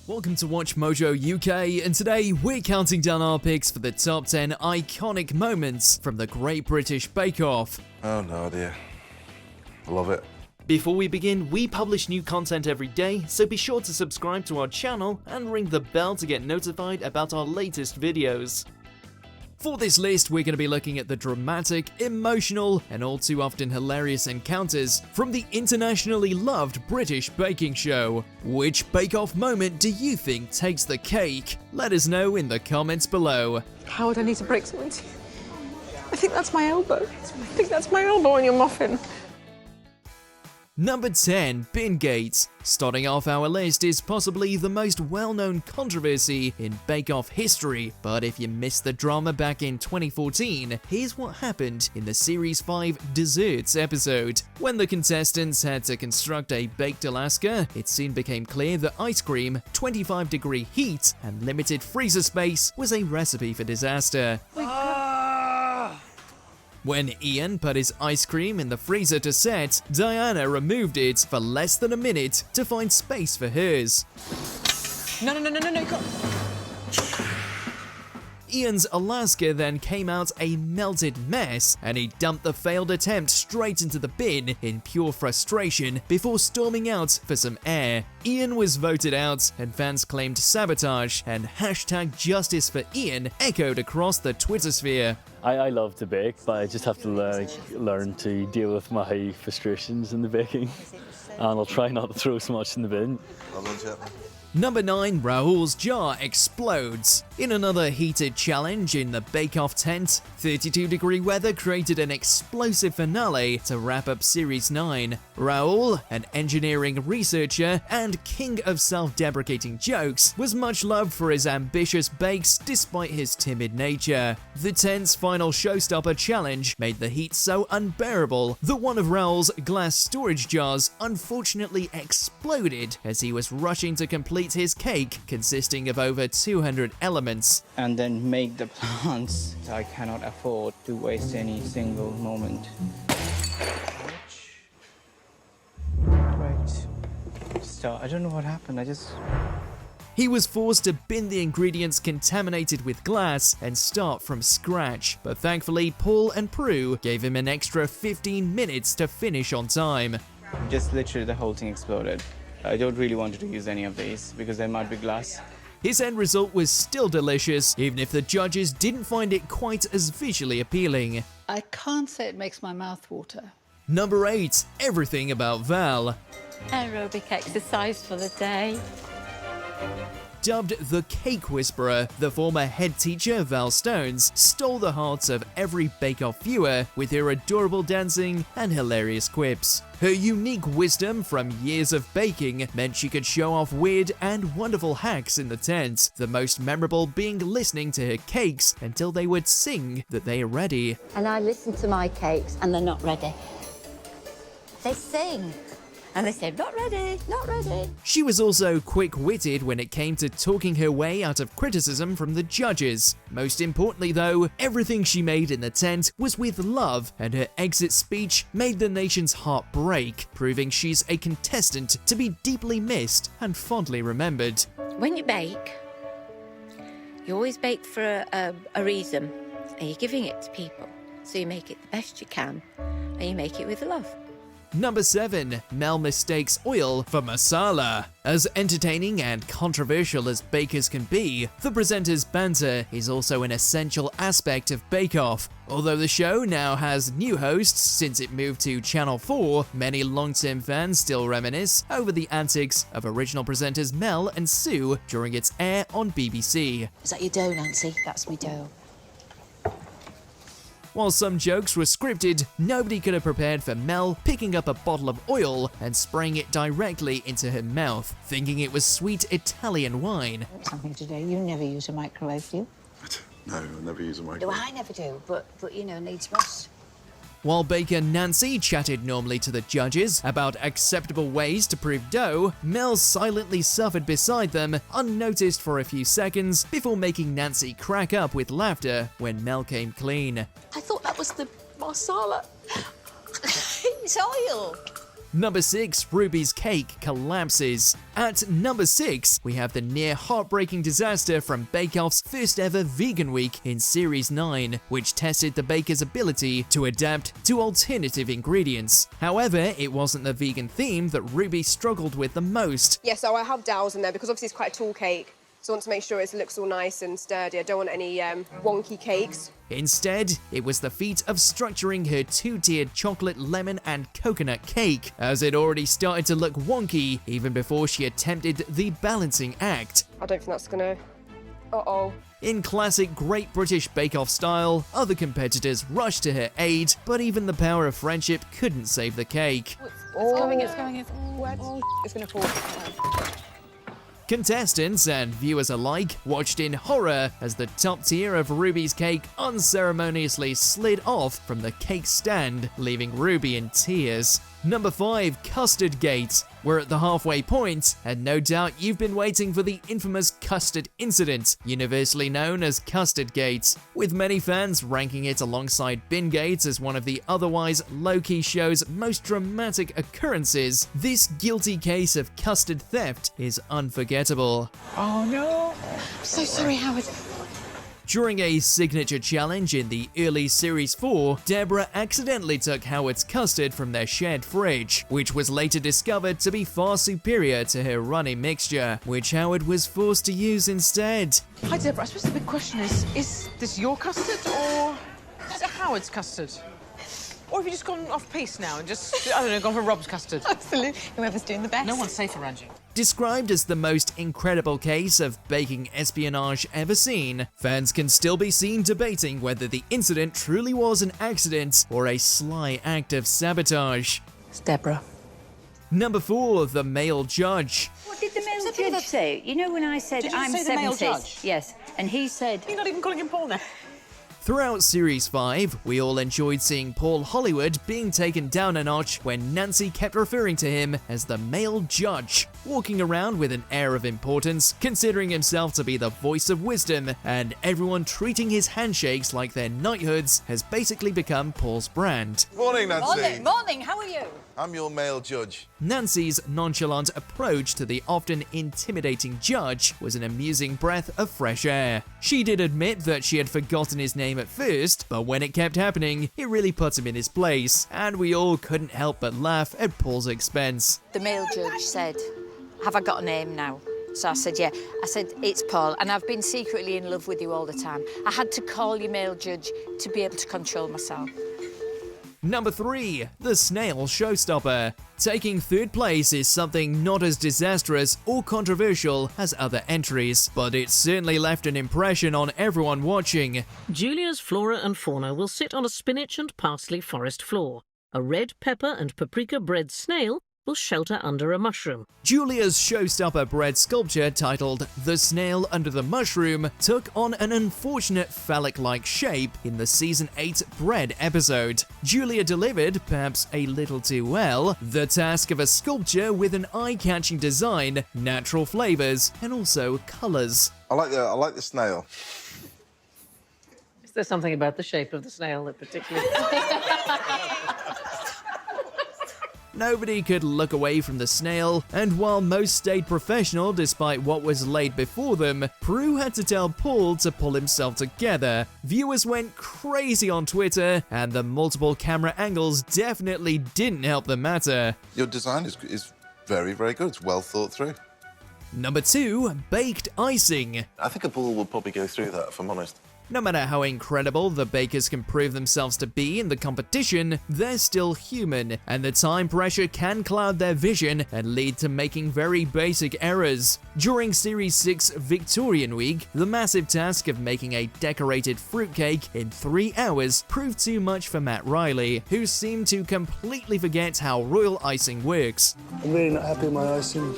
Welcome to WatchMojo UK, and today we're counting down our picks for the top 10 iconic moments from the Great British Bake Off. Oh no, dear. I love it. Before we begin, we publish new content every day, so be sure to subscribe to our channel and ring the bell to get notified about our latest videos. For this list, we're going to be looking at the dramatic, emotional, and all too often hilarious encounters from the internationally loved British baking show. Which bake-off moment do you think takes the cake? Let us know in the comments below. Howard, I need to break something to you. I think that's my elbow. I think that's my elbow on your muffin. Number 10. Bingate. Starting off our list is possibly the most well-known controversy in Bake Off history, but if you missed the drama back in 2014, here's what happened in the Series 5 Desserts episode. When the contestants had to construct a baked Alaska, it soon became clear that ice cream, 25-degree heat, and limited freezer space was a recipe for disaster. When Ian put his ice cream in the freezer to set, Diana removed it for less than a minute to find space for hers. No, God. Ian's Alaska then came out a melted mess, and he dumped the failed attempt straight into the bin in pure frustration before storming out for some air. Ian was voted out, and fans claimed sabotage, and hashtag justice for Ian echoed across the Twitter sphere. I love to bake, but I just have to learn to deal with my frustrations in the baking, and I'll try not to throw so much in the bin. Number 9. Raoul's jar explodes. In another heated challenge in the Bake Off tent, 32-degree weather created an explosive finale to wrap up Series 9. Raoul, an engineering researcher and king of self-deprecating jokes, was much loved for his ambitious bakes despite his timid nature. The tent's final showstopper challenge made the heat so unbearable that one of Raoul's glass storage jars unfortunately exploded as he was rushing to complete his cake consisting of over 200 elements. And then make the plants. I cannot afford to waste any single moment. Right. I don't know what happened. He was forced to bin the ingredients contaminated with glass and start from scratch, but thankfully Paul and Prue gave him an extra 15 minutes to finish on time. Just literally the whole thing exploded. I don't really want to use any of these because they might be glass. His end result was still delicious, even if the judges didn't find it quite as visually appealing. I can't say it makes my mouth water. Number 8. Everything about Val. Aerobic exercise for the day. Dubbed the Cake Whisperer, the former head teacher, Val Stones, stole the hearts of every Bake Off viewer with her adorable dancing and hilarious quips. Her unique wisdom from years of baking meant she could show off weird and wonderful hacks in the tent, the most memorable being listening to her cakes until they would sing that they are ready. And I listen to my cakes and they're not ready. They sing. And they say, not ready, not ready. She was also quick-witted when it came to talking her way out of criticism from the judges. Most importantly though, everything she made in the tent was with love, and her exit speech made the nation's heart break, proving she's a contestant to be deeply missed and fondly remembered. When you bake, you always bake for a reason, and you're giving it to people. So you make it the best you can, and you make it with love. Number 7. Mel mistakes oil for masala. As entertaining and controversial as bakers can be, the presenter's banter is also an essential aspect of Bake Off. Although the show now has new hosts since it moved to Channel 4, many long-term fans still reminisce over the antics of original presenters Mel and Sue during its air on BBC. Is that your dough, Nancy? That's me dough. While some jokes were scripted, nobody could have prepared for Mel picking up a bottle of oil and spraying it directly into her mouth, thinking it was sweet Italian wine. Something today. You never use a microwave, do you? No, I never use a microwave. No, I never do, but you know, needs must. While baker Nancy chatted normally to the judges about acceptable ways to prove dough, Mel silently suffered beside them, unnoticed for a few seconds, before making Nancy crack up with laughter when Mel came clean. I thought that was the masala. It's oil. Number 6, Ruby's cake collapses. At number 6, we have the near heartbreaking disaster from Bake Off's first ever Vegan Week in Series 9, which tested the baker's ability to adapt to alternative ingredients. However, it wasn't the vegan theme that Ruby struggled with the most. Yeah, so I have dowels in there because obviously it's quite a tall cake. So I want to make sure it looks all nice and sturdy. I don't want any wonky cakes. Instead, it was the feat of structuring her two-tiered chocolate, lemon, and coconut cake, as it already started to look wonky even before she attempted the balancing act. I don't think that's gonna... Uh-oh. In classic Great British Bake Off style, other competitors rushed to her aid, but even the power of friendship couldn't save the cake. It's coming, it's coming. It's gonna fall. Contestants and viewers alike watched in horror as the top tier of Ruby's cake unceremoniously slid off from the cake stand, leaving Ruby in tears. Number 5, Custard Gate. We're at the halfway point, and no doubt you've been waiting for the infamous custard incident, universally known as Custard Gate, with many fans ranking it alongside Bin Gate as one of the otherwise low-key show's most dramatic occurrences. This guilty case of custard theft is unforgettable. Oh no! I'm so sorry, Howard. During a signature challenge in the early Series 4, Deborah accidentally took Howard's custard from their shared fridge, which was later discovered to be far superior to her runny mixture, which Howard was forced to use instead. Hi, Deborah. I suppose the big question is this your custard or is it Howard's custard? Or have you just gone off-piste now and just, I don't know, gone for Rob's custard? Absolutely. Whoever's doing the best. No one's safe around you. Described as the most incredible case of baking espionage ever seen, fans can still be seen debating whether the incident truly was an accident or a sly act of sabotage. It's Deborah. Number 4, the male judge. What did the male judge say? You know when I said Did you I'm say the male 70s? judge? Yes, and he said... You're not even calling him Paul now. Throughout Series 5, we all enjoyed seeing Paul Hollywood being taken down a notch when Nancy kept referring to him as the male judge, walking around with an air of importance, considering himself to be the voice of wisdom, and everyone treating his handshakes like their knighthoods has basically become Paul's brand. Morning, Nancy. Morning, how are you? I'm your male judge. Nancy's nonchalant approach to the often intimidating judge was an amusing breath of fresh air. She did admit that she had forgotten his name at first, but when it kept happening, it really put him in his place, and we all couldn't help but laugh at Paul's expense. The male judge said, have I got a name now? So I said, yeah. I said, it's Paul, and I've been secretly in love with you all the time. I had to call you male judge to be able to control myself. Number 3, the snail showstopper. Taking third place is something not as disastrous or controversial as other entries, but it certainly left an impression on everyone watching. Julia's flora and fauna will sit on a spinach and parsley forest floor. A red pepper and paprika bread snail will shelter under a mushroom. Julia's showstopper bread sculpture titled The Snail Under the Mushroom took on an unfortunate phallic-like shape in the Season 8 bread episode. Julia delivered, perhaps a little too well, the task of a sculpture with an eye-catching design, natural flavors, and also colors. I like the snail. Is there something about the shape of the snail that particularly... Nobody could look away from the snail, and while most stayed professional despite what was laid before them, Prue had to tell Paul to pull himself together. Viewers went crazy on Twitter, and the multiple camera angles definitely didn't help the matter. Your design is very, very good. It's well thought through. Number 2, baked icing. I think a bull will probably go through that, if I'm honest. No matter how incredible the bakers can prove themselves to be in the competition, they're still human, and the time pressure can cloud their vision and lead to making very basic errors. During Series 6 Victorian Week, the massive task of making a decorated fruitcake in 3 hours proved too much for Matt Riley, who seemed to completely forget how royal icing works. I'm really not happy with my icing.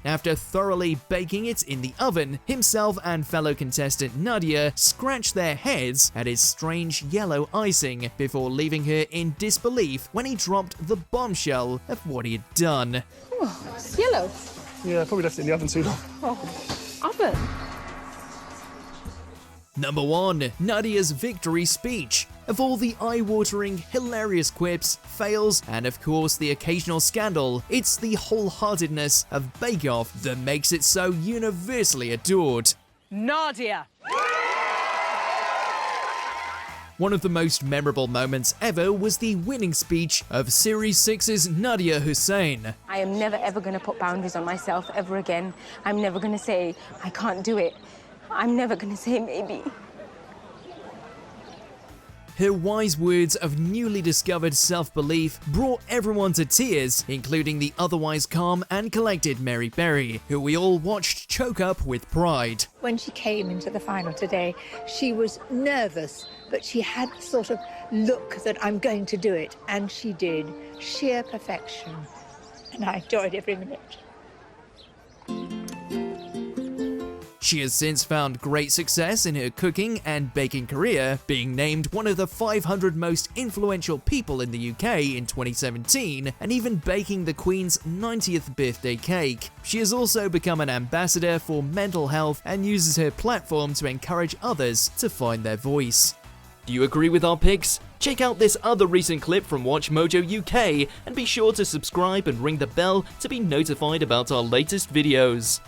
After thoroughly baking it in the oven, himself and fellow contestant Nadia scratched their heads at his strange yellow icing before leaving her in disbelief when he dropped the bombshell of what he had done. Oh, it's yellow. Yeah, I probably left it in the oven too long. Oh, oven? Number 1, Nadia's victory speech. Of all the eye-watering, hilarious quips, fails, and of course the occasional scandal, it's the wholeheartedness of Bake Off that makes it so universally adored. Nadia! One of the most memorable moments ever was the winning speech of Series 6's Nadia Hussain. I am never ever going to put boundaries on myself ever again. I'm never going to say, I can't do it. I'm never going to say maybe. Her wise words of newly discovered self-belief brought everyone to tears, including the otherwise calm and collected Mary Berry, who we all watched choke up with pride. When she came into the final today, she was nervous, but she had the sort of look that I'm going to do it, and she did. Sheer perfection. And I enjoyed every minute. She has since found great success in her cooking and baking career, being named one of the 500 most influential people in the UK in 2017, and even baking the Queen's 90th birthday cake. She has also become an ambassador for mental health and uses her platform to encourage others to find their voice. Do you agree with our picks? Check out this other recent clip from WatchMojo UK and be sure to subscribe and ring the bell to be notified about our latest videos.